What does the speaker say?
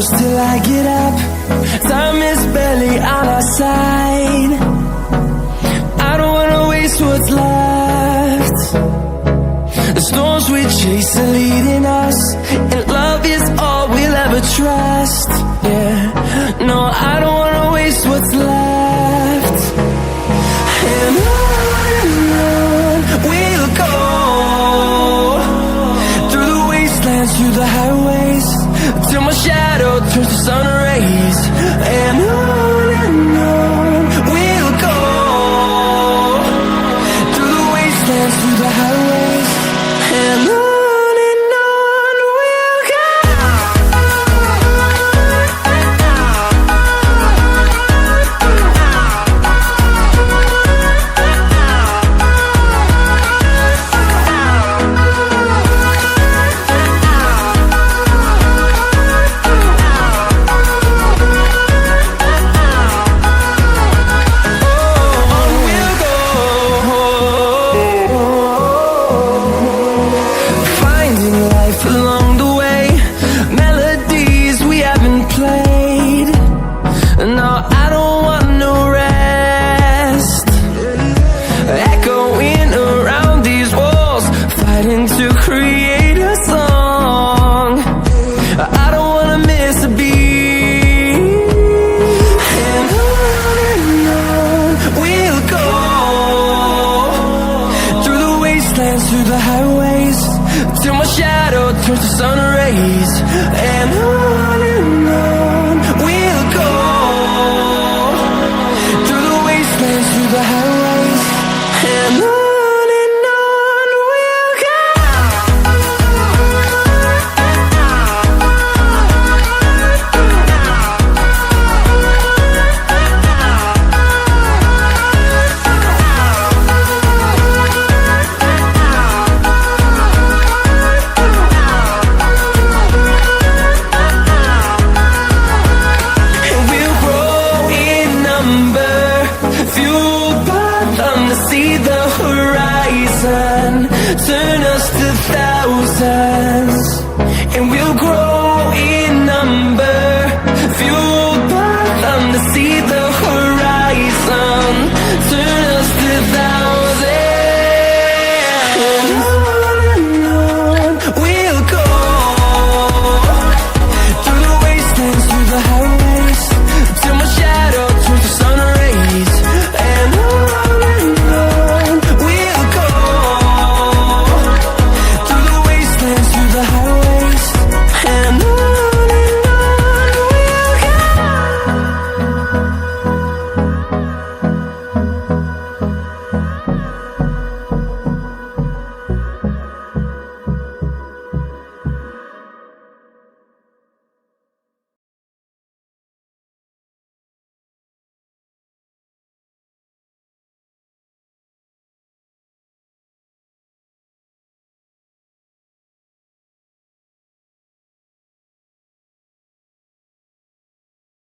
close till I get up. Time is barely on our side. I don't wanna waste what's left. The storms we chase are leading us, and love is all we'll ever trust. Yeah, no, I don't wanna waste what's left. And on we'll go, through the wastelands, through the highways, till my shadow turns to sun rays. And on we'll go, through the wastelands, through the highways, and on we'll go. Along the way, melodies we haven't played. No, I don't want no rest. Echoing around these walls, fighting to create a song. I don't wanna miss a beat. And on we'll go, through the wastelands, through the highways, till my shadow turns to sun rays. And on we'll go, through the wastelands, through the highways, and on we'll go. Fueled by them to see the horizon.